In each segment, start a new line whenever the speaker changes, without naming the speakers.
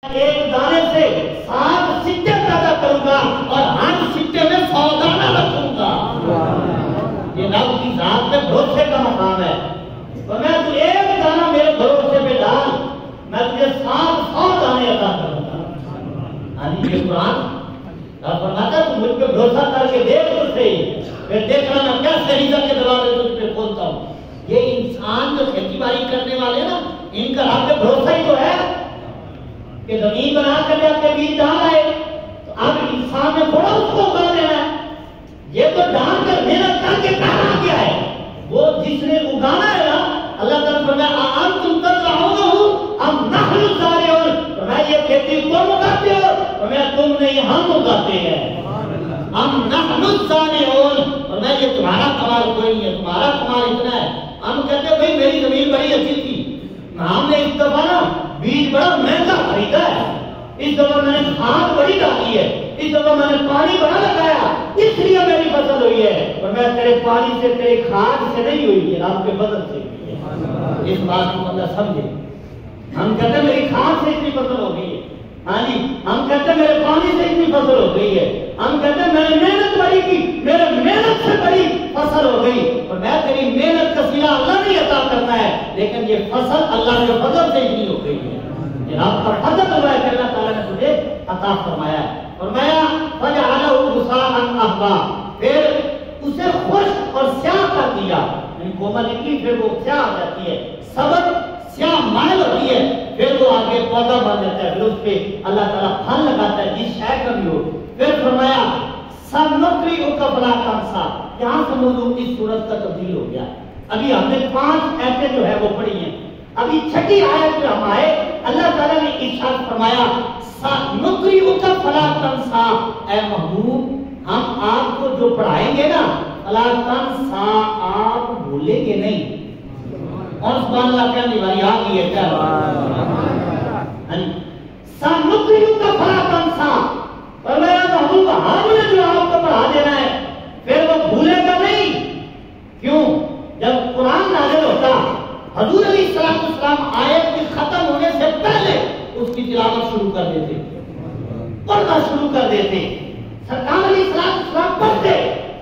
ایک دانے سے 7 سکے پیدا کروں گا اور ہر سکے میں 100 دانا رکھوں گا۔ یہ رب کی ذات میں بھروسے کا مقام ہے۔ اور میں تو ایک دانہ میرے بھروسے پہ ڈال، میں تجھے 100 دانے عطا کروں گا۔ یہ قرآن فرماتا تو مجھ پہ بھروسہ کر کے دیکھ تو صحیح، پھر دیکھنا میں کیا شہیدہ کے دروازے تجھ پہ کھولتا ہوں۔ یہ انسان جو کھیتی باڑی کرنے والے نا، ان کا رب پہ بھروسہ ہی تو ہے کہ زمین بنا کر جا کے بیج ڈال آئے، تو اب انسان نے تھوڑا اس کو اگا دینا ہے۔ یہ تو ڈال کر محنت کر کے ڈالا گیا ہے، وہ جس نے اگانا ہے نا، اللہ تعالیٰ فرمایا انتم تزرعونہ ام نحن الزارعون، فرمایا یہ کھیتی تم اگاتے ہو، فرمایا تم نہیں ہم اگاتے ہیں۔ ام نحن الزارعون، فرمایا یہ تمہارا کمال کوئی نہیں ہے، تمہارا کمال اتنا ہے۔ ہم کہتے ہیں بھائی میری زمین بڑی اچھی تھی، ہم نے اس دفعہ نا بیج بڑا مہنگا خریدا ہے، اس دفعہ میں نے کھاد بڑی ڈالی ہے، اس دفعہ میں نے پانی بڑا لگایا، اس لیے میری فصل ہوئی ہے۔ اور میں تیرے پانی سے تیرے کھاد سے نہیں ہوئی ہے، رب کے فضل سے ہوئی ہے۔ اس بات کو بندہ سمجھے۔ ہم کہتے ہیں میری کھاد سے اتنی فصل ہو گئی ہے، ہاں جی، ہم کہتے ہیں میرے پانی سے اتنی فصل ہو گئی ہے، ہم کہتے ہیں میں نے محنت بڑی کی، میرے محنت سے بڑی فصل ہو گئی۔ اور میں تیری محنت کا صلہ اللہ نے عطا کرنا ہے، لیکن یہ فصل اللہ کے فضل سے اتنی ہو گئی ہے، یہ آپ کا فضل ہوا ہے کہ اللہ تعالیٰ نے تجھے عطا فرمایا ہے۔ فرمایا فجعلہ غثاء احوا، پھر اسے خشک اور سیاہ کر دیا، یعنی کومل نکلی پھر وہ سیاہ ہو جاتی ہے، سبز سیاہ مائل ہوتی ہے، پھر وہ آگے پودا بن جاتا ہے، پھر اس پہ اللہ تعالیٰ پھل لگاتا ہے جس شے کا بھی ہو۔ پھر فرمایا سنقرئک فلا تنسیٰ، یہاں سے موضوع اس سورت کا تبدیل ہو گیا۔ ابھی ہم نے 5 آیتیں جو ہے وہ پڑھی ہیں، ابھی 6ٹھی آیت پہ ہم آئے، اللہ تعالیٰ نے ارشاد فرمایا سنقرئک فلا تنسیٰ، اے محبوب ہم آپ کو جو پڑھائیں گے نا، فلا تنسیٰ، آپ بھولیں گے نہیں۔ اور سبحان اللہ کہنے والی آ گئی ہے کیا؟ سنقرئک فلا تنسیٰ، فرمایا محبوب ہم نے جو آپ کو پڑھا دینا ہے پھر وہ بھولے گا نہیں۔ کیوں؟ جب قرآن نازل ہوتا، حضور علیہ السلام آیت کے ختم ہونے سے پہلے اس کی تلاوت شروع کر دیتے، پڑھنا شروع کر دیتے۔ سرکار علیہ السلام پڑھتے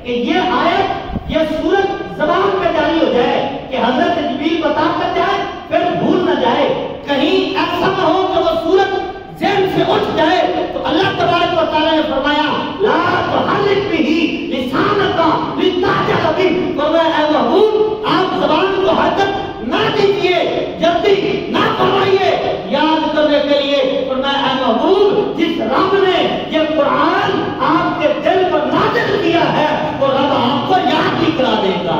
کہ یہ آیت، یہ سورت زبان پہ جاری ہو جائے کہ حضرت جبریل بتا کر جائے، پھر بھول نہ جائے، کہیں ایسا نہ ہو کہ وہ سورت ذہن سے اٹھ جائے۔ تو اللہ تبارک و تعالیٰ نے فرمایا لا تحرک بہ لسانک لتعجل بہ، فرمایا اے محبوب آپ زبان کو حرکت نہ دیجیے، جلدی نہ فرمائیے یاد کرنے کے لیے۔ فرمایا اے محبوب جس رب نے یہ قرآن آپ کے دل پر نازل کیا ہے وہ رب آپ کو یاد بھی کرا دے گا۔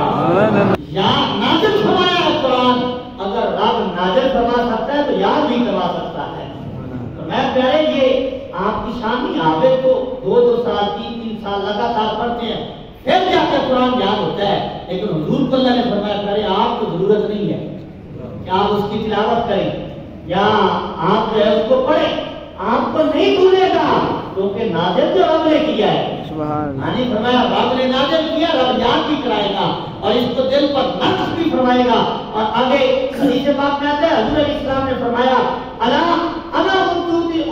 یاد نازل فرمایا ہے قرآن، اگر رب نازل فرما سکتا ہے تو یاد بھی کروا سکتا ہے۔ میں پیارے یہ آپ کی شان نہیں، آپ تو 2 سال 3 سال لگاتار پڑھتے ہیں پھر جا کے قرآن یاد ہوتا ہے، لیکن حضور کو اللہ نے فرمایا پیارے آپ کو ضرورت نہیں ہے کہ آپ اس کی تلاوت کریں یا آپ جو ہے اس کو پڑھیں، آپ کو نہیں بھولے گا کیونکہ نازل جو رب نے کیا ہے، یعنی فرمایا رب نے نازل کیا، رب یاد بھی کرائے گا اور اس کو دل پر نقش بھی فرمائے گا۔ اور آگے حدیث پاک میں آتا ہے حضور علیہ السلام نے فرمایا انا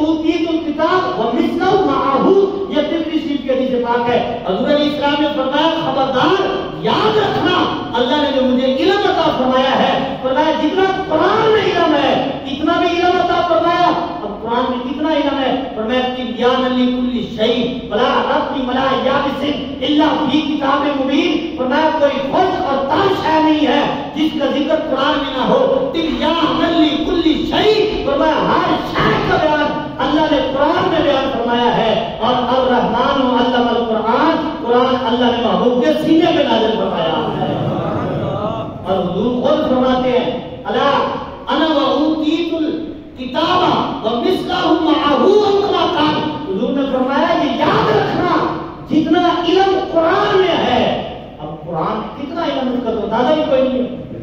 اوتیت الکتاب ومثلہ معہ، یہ ترمذی شریف کی حدیث پاک ہے۔ حضور علیہ السلام نے فرمایا خبردار یاد رکھنا اللہ نے جو مجھے علم عطا فرمایا ہے، فرمایا جتنا قرآن میں علم ہے اتنا بھی علم عطا فرمایا۔ اب قرآن میں کتنا علم ہے؟ فرمایا تبیانا لکل شیء ولا ربط ولا یابس الا فی کتاب مبین، فرمایا کوئی خشک اور تر شے نہیں ہے جس کا ذکر قرآن میں نہ ہو۔ تبیانا لکل شیء، فرمایا ہر شے کا بیان اللہ نے قرآن میں بیان فرمایا ہے۔ اور الرحمن علم القرآن، قرآن اللہ نے محبوب کے سینے میں نازل فرمایا ہے۔ اور حضور خود فرماتے ہیں الا انا واوتیت الکتاب ومثلہ معہ او کما قال، حضور نے فرمایا یہ یاد رکھنا جتنا علم قرآن میں ہے، اب قرآن کتنا علم اس کا تو اندازہ ہی کوئی نہیں ہے،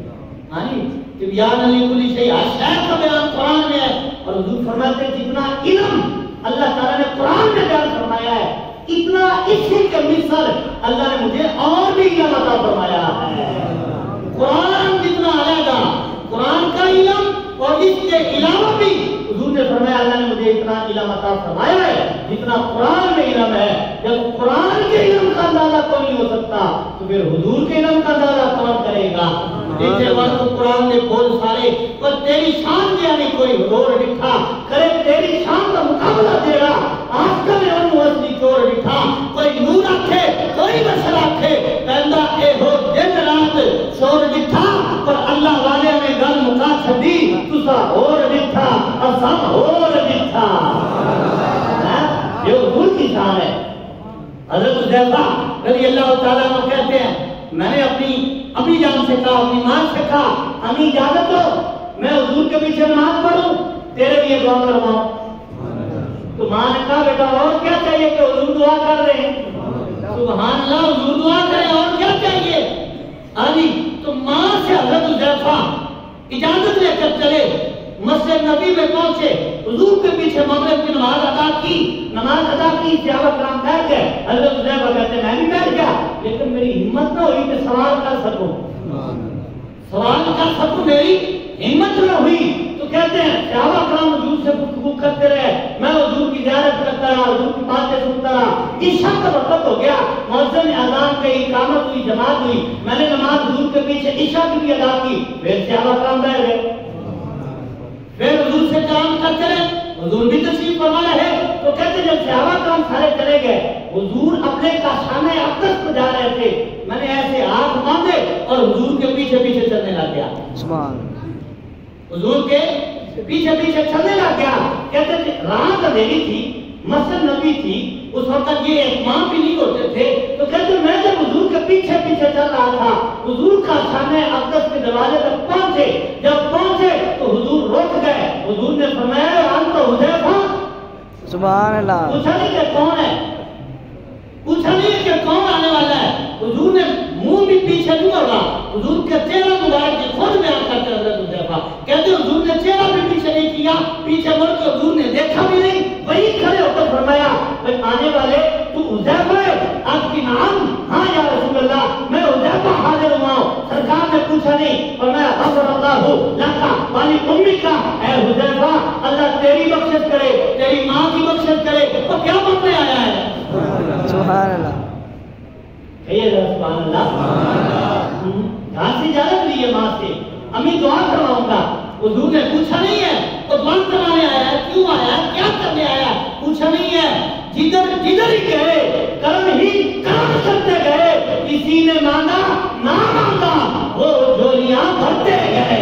ہاں جی، تبیان لکل شیء، ہر شے کا بیان قرآن میں ہے۔ اور حضور فرماتے ہیں جتنا علم اللہ تعالیٰ نے قرآن میں بیان فرمایا ہے اتنا اسی کے مثل اللہ نے مجھے اور بھی علم عطا فرمایا ہے۔ قرآن جتنا علیحدہ، قرآن کا علم اور اس کے علاوہ بھی حضور حضور نے فرمایا اللہ نے مجھے اتنا علم عطا فرمایا ہے جتنا قرآن میں علم ہے. جب قرآن کے علم کا اندازہ کوئی نہیں ہو سکتا تو پھر حضور کے علم کا اندازہ کون کرے گا؟ دیکھتے وقت قرآن نے بول سارے پر تیری شان دیا نہیں کوئی حضور لکھا کرے تیری شان کا مقابلہ دے رہا. آج کل انہوں اصلی چور لکھا کوئی نور رکھے کوئی بشر رکھے کہندا اے ہو دن رات چور لکھا پر اللہ والے نے گل مکا چھڈی تسا اور لکھا اساں اور لکھا. یہ حضور کی شان ہے. حضرت حذیفہ رضی اللہ تعالیٰ عنہ کہتے ہیں میں نے اپنی امی جان سے کہا اپنی ماں سے کہا امی اجازت دو میں حضور کے پیچھے نماز پڑھوں تیرے لیے دعا کرواؤں. تو ماں نے کہا بیٹا اور کیا چاہیے کہ حضور دعا کر رہے ہیں. سبحان اللہ حضور دعا کرے اور کیا چاہیے. آجی تو ماں سے حضرت حذیفہ اجازت لے کر چلے مسجد نبی میں پہنچے حضور کے پیچھے مغرب کی نماز ادا کی صحابہ کرام بیٹھ گئے. حضرت حذیفہ کہتے ہیں میں بھی بیٹھ گیا لیکن میری ہمت نہ ہوئی کہ سوال کر سکوں میری ہمت نہ ہوئی. تو کہتے ہیں صحابہ کرام حضور سے گفتگو کرتے رہے میں حضور کی زیارت کرتا رہا حضور کی باتیں سنتا رہا. عشاء کا وقت ہو گیا مؤذن نے اذان کہی اقامت ہوئی جماعت ہوئی میں نے نماز حضور کے پیچھے عشاء کی بھی ادا کی. پھر صحابہ کرام بیٹھ گئے پھر حضور سے کلام کرتے رہے حضور بھی تشریف فرما رہے. تو کہتے جب صحابہ کرام سارے چلے گئے حضور اپنے کاشانہ اقدس کو جا رہے تھے میں نے ایسے ہاتھ باندھے اور حضور کے پیچھے پیچھے چلنے لگ گیا. حضور کے پیچھے پیچھے چلنے لگ گیا. کہتے تھے رات اندھیری تھی مسجد نبی تھی اس وقت یہ اہتمام بھی نہیں ہوتے تھے. تو کہتے میں جب حضور کے پیچھے پیچھے چل رہا تھا حضور کا خانہ اقدس کے دروازے تک پہنچے جب پہنچے تو حضور رک گئے. حضور نے فرمایا انت حذیفہ سبحان اللہ. پوچھا نہیں کہ کون ہے پوچھا نہیں کہ کون آنے والا ہے. حضور نے منہ بھی پیچھے نہیں ہوگا حضور کے چہرہ مبارک کے خود بیان کرتے حضرت حذیفہ کہتے حضور نے چہرہ بھی پیچھے نہیں کیا پیچھے مڑ کے حضور نے دیکھا بھی نہیں وہی کھڑے ہو کر فرمایا آنے والے تو حذیفہ ہے آپ کی نام ہاں یا رسول اللہ میں حذیفہ حاضر ہوا ہوں. سرکار نے پوچھا نہیں فرمایا غفر اللہ لکا والی امی کا اے حذیفہ اللہ تیری بخشش کرے تیری ماں کی بخشش کرے. تو کیا مانگنے آیا ہے؟ سبحان اللہ سبحان اللہ. جہاں سے اجازت لی ہے ماں سے امی دعا کرواؤں گا. حضور نے پوچھا نہیں ہے تو دعا کروانے آیا ہے کیوں آیا ہے کیا کرنے آیا ہے پوچھا نہیں ہے. جدھر ہی گئے کرم کرتے گئے کسی نے مانگا نہ مانگا وہ جھولیاں بھرتے گئے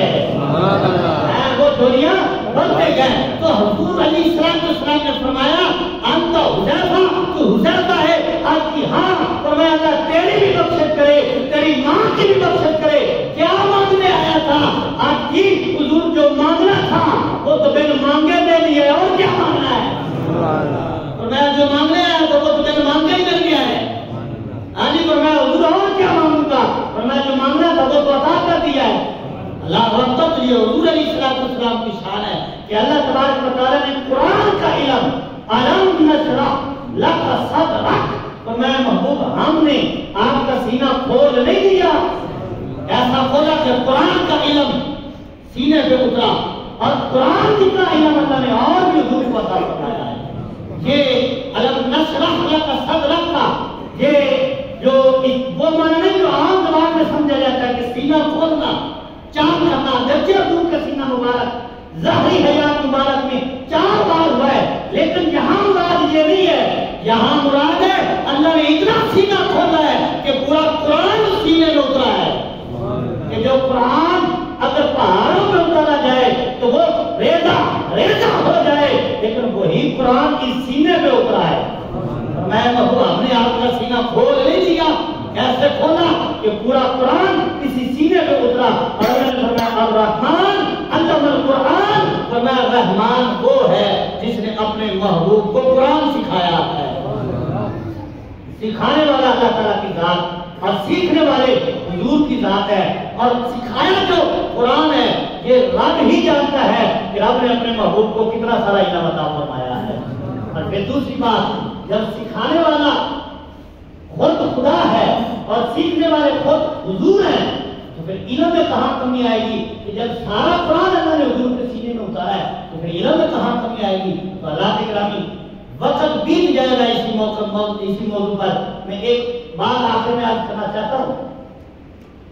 وہ جھولیاں بھرتے گئے. تو حضور علیہ السلام نے فرمایا انت حذیفہ تو حذیفہ ہے آج کی ہاں فرمایا اللہ تیری بھی بخشش کرے تیری ماں کی بھی بخشش کرے. کیا مانگنے آیا تھا آج کی حضور جو مانگنا تھا وہ تو بن مانگے دے دیے اور کیا مانگنا ہے. فرمایا جو مانگنے آیا تو وہ تو بن مانگے ہی مل گیا ہے. آجی فرمایا حضور اور کیا مانگوں گا فرمایا جو مانگنا تھا وہ تو عطا کر دیا ہے. اللہ وقت یہ حضور علیہ السلام کی شان ہے کہ اللہ تبارک و تعالیٰ نے قرآن کا علم الم نشرح لک صدرک فرمایا محبوب ہم نے آپ کا سینہ کھول نہیں دیا ایسا کھولا کہ قرآن کا علم سینے پہ اترا اور قرآن جتنا علم اللہ نے اور بھی حضور کو عطا فرمایا ہے. یہ الم نشرح لک صدرک کا یہ جو وہ معنی نہیں جو عام زبان میں سمجھا جاتا ہے کہ سینہ کھولنا چار کرنا درجے حضور کا سینہ مبارک ظاہری حیات مبارک میں 4 بار ہوا ہے لیکن یہاں مراد یہ نہیں ہے. یہاں مراد ہے اللہ نے اتنا سینہ کھولا ہے کہ پورا قرآن سینے میں اترا ہے کہ جو قرآن اگر پہاڑوں میں اتارا جائے تو وہ ریزہ ہو جائے لیکن وہی قرآن کی سینے میں اترا ہے. میں ہم نے آپ کا سینہ کھول نہیں دیا کیسے کھولا کہ پورا قرآن کسی سینے پہ اترا. اور الرحمن علم القرآن فرمایا رحمان وہ ہے جس نے اپنے محبوب کو قرآن سکھایا ہے. سکھانے والا اللہ تعالیٰ کی ذات اور سیکھنے والے حضور کی ذات ہے. اور سکھایا جو قرآن ہے یہ رب ہی جانتا ہے کہ رب نے اپنے محبوب کو کتنا سارا علم عطا فرمایا ہے. اور پھر دوسری بات جب سکھانے والا خود خدا ہے اور سیکھنے والے خود حضور ہیں تو پھر علم میں کہاں کمی آئے گی کہ جب سارا قرآن اللہ نے حضور کے سینے میں اتارا اتارا ہے تو پھر علم میں کہاں کمی آئے گی؟ تو اللہ کے گرامی وقت بیت جائے گا اسی موضوع پر میں ایک بات آخر میں عرض کرنا چاہتا ہوں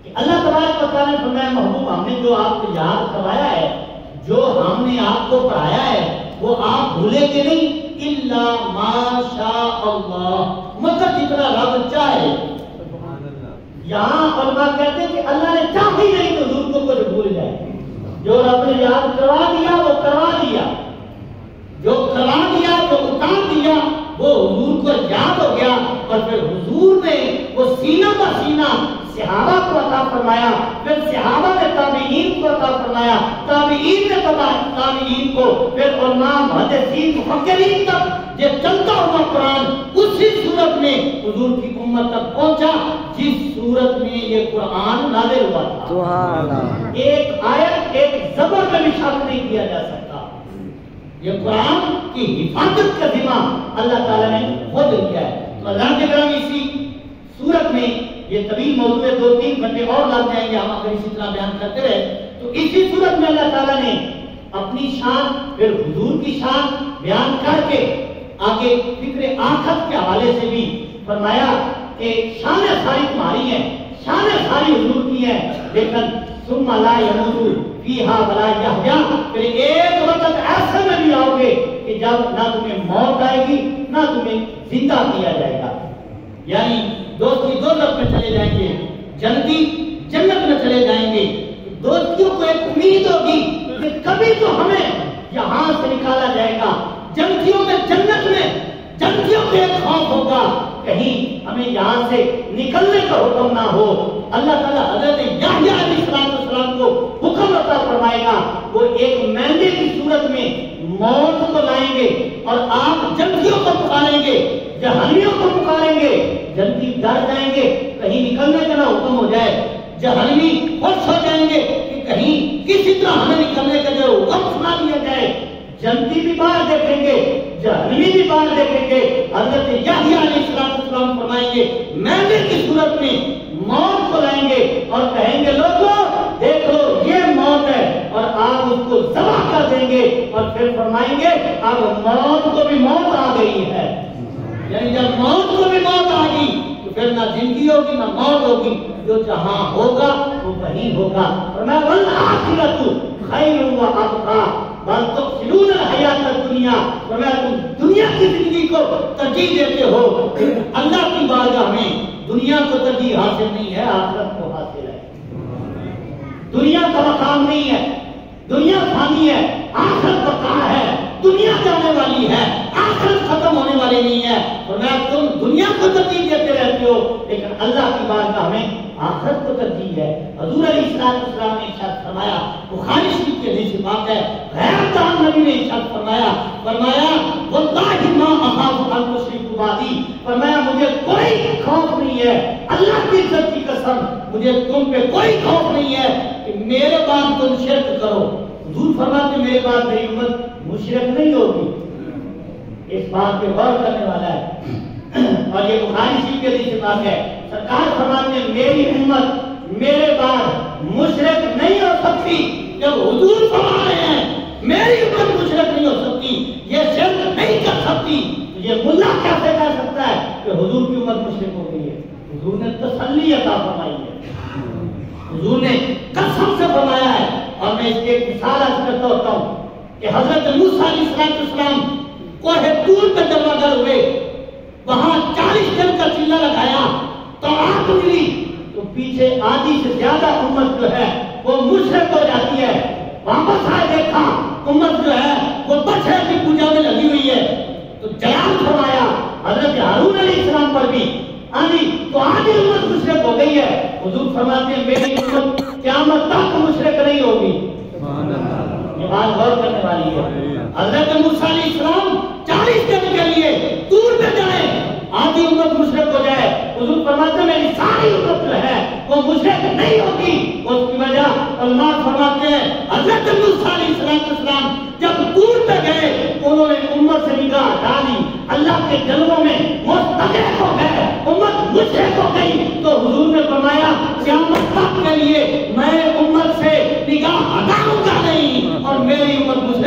کہ اللہ تبارک و تعالیٰ نے فرمایا محبوب ہم نے جو آپ کو یاد کروایا ہے، جو ہم نے آپ کو پڑھایا ہے وہ آپ بھولیں گے نہیں، الا ما شاء اللہ، مطلب جتنا رب چاہے۔ یہاں علماء کہتے ہیں کہ اللہ نے چاہا ہی نہیں تو حضور کو کچھ بھول جائے، جو رب نے یاد کروا دیا وہ کروا دیا، جو کروا دیا جو اتار دیا وہ حضور کو یاد ہو گیا، اور پھر حضور نے وہ سینہ بہ سینہ صحابہ کو عطا فرمایا، پھر صحابہ نے تابعین کو عطا فرمایا، تابعین نے تابعین کو، پھر علماء محدثین مفکرین تک یہ چلتا ہوا قرآن اسی صورت میں حضور کی امت تک پہنچا جس صورت میں یہ قرآن نازل ہوا تھا۔ سبحان اللہ۔ ایک آیت ایک زبر میں بھی شک نہیں کیا جا سکتا، یہ قرآن کی حفاظت کا ذمہ اللہ تعالیٰ نے خود لیا ہے۔ تو اللہ کے کرم اسی صورت میں یہ طویل موضوع ہے، 2-3 گھنٹے اور لگ جائیں گے ہم اگر اسی طرح بیان کرتے رہے، تو اسی صورت میں اللہ تعالیٰ نے اپنی شان پھر حضور کی شان بیان کر کے آگے فکر آخرت کے حوالے سے بھی فرمایا کہ شان ساری تمہاری ہے، شان ساری حضور کی ہے، لیکن ثم لا يموت فیہا ولا یحیا، پھر ایک وقت ایسے میں بھی آؤ گے کہ جب نہ تمہیں موت آئے گی نہ تمہیں زندہ کیا جائے گا، یعنی دوستی دوزخ میں چلے جائیں گے، جنتی جنت میں چلے جائیں گے۔ دوستیوں کو ایک امید ہوگی کہ کبھی تو ہمیں یہاں سے نکالا جائے گا، جنتیوں میں جنت میں، جنتیوں کو ایک خوف ہوگا کہیں ہمیں یہاں سے نکلنے کا حکم نہ ہو۔ اللہ تعالیٰ حضرت یحییٰ علیہ السلام کو حکم عطا فرمائے گا، وہ ایک مہندے کی صورت میں موت کو لائیں گے اور آپ جنتیوں کو پکاریں گے، جہنمیوں کو پکاریں گے، جنتی ڈر جائیں گے کہیں نکلنے کا نہ حکم ہو جائے، جہنمی خوش ہو جائیں گے کہ کہیں کسی طرح ہمیں نکلنے کا جو حکم سنا دیا جائے، جنتی بھی باہر دیکھیں گے، جہنمی بھی باہر دیکھیں گے۔ حضرت یحییٰ علیہ السلام فرمائیں گے مہندے کی صورت میں موت کو لائیں گے اور کہیں گے لوگوں دیکھ لو یہ موت ہے، اور آپ اس کو ذبح کر دیں گے، اور پھر فرمائیں گے اب موت کو بھی موت آ گئی ہے، یعنی جب موت کو بھی موت آ گئی تو پھر نہ زندگی ہوگی نہ موت ہوگی، جو جہاں ہوگا وہ وہیں ہوگا۔ فرمایا والآخرۃ خیر و ابقیٰ بل تؤثرون الحیاۃ الدنیا، فرمایا تم دنیا کی زندگی کو ترجیح دیتے ہو، اللہ کی بارگاہ میں دنیا کو ترجیح حاصل نہیں ہے، آخرت کو حاصل ہے۔ دنیا کا مقام نہیں ہے، دنیا فانی ہے، آخرت بقا ہے، دنیا جانے والی ہے، آخرت ختم ہونے والی نہیں ہے، فرمایا تم دنیا کو ترجیح دیتے رہتے ہو لیکن اللہ کی بارگاہ میں آخرت کو ترجیح ہے۔ حضور علیہ السلام نے ارشاد فرمایا، بخاری شریف کی حدیث پاک ہے، غیر دان نبی نے ارشاد فرمایا واللہ ما اخاف ان تشرکوا بعدی، فرمایا مجھے کوئی خوف نہیں ہے، اللہ کی عزت کی قسم مجھے تم پہ کوئی خوف نہیں ہے کہ میرے بعد تم شرک کرو۔ حضور فرماتے میرے بعد میری امت مشرک نہیں ہوگی، اس بات پہ غور کرنے والا ہے، اور یہ بخاری شریف کی حدیث پاک ہے، سرکار فرماتے ہیں میری امت میرے بعد مشرک نہیں ہو سکتی۔ جب حضور فرما رہے ہیں میری امت مشرک نہیں ہو سکتی، یہ شرک نہیں کر سکتی، تو یہ ملا کیسے کہہ سکتا ہے کہ حضور کی امت مشرک ہو گئی ہے؟ حضور نے تسلی عطا فرمائی ہے، حضور نے قسم سے فرمایا ہے، اور میں اس کی ایک مثال عرض کرتا ہوتا ہوں کہ حضرت موسیٰ علیہ السلام کوہ طور پہ جب اگر ہوئے، وہاں 40 دن کا چلہ لگایا تو آگ ملی، تو پیچھے آدھی سے زیادہ امت جو ہے وہ مشرک ہو جاتی ہے، واپس آئے دیکھا امت جو ہے وہ بچڑے کی پوجا میں لگی ہوئی ہے، تو جلال فرمایا حضرت ہارون علیہ السلام پر بھی تو آدھی امت مشرک ہو گئی ہے۔ حضور فرماتے ہیں میری امت قیامت تک مشرک نہیں ہوگی۔ یہ بات غور کرنے والی ہے۔ حضرت موسیٰ علیہ السلام 40 دن کے لیے طور پہ جائیں، آدھی امت مشرک ہو جائے، حضور فرماتے ہیں میری ساری امت جو ہے وہ مشرک نہیں ہوگی۔ اس کی وجہ علماء فرماتے ہیں حضرت موسیٰ علیہ السلام جب طور پہ گئے انہوں نے امت سے نگاہ ڈالی، اللہ کے جلووں میں مستغرق ہو گئے، امت مشرک ہو گئی، تو حضور نے فرمایا قیامت تک کے لیے میں امت سے نگاہ ہٹاؤں گا نہیں، اور میری امت مجھے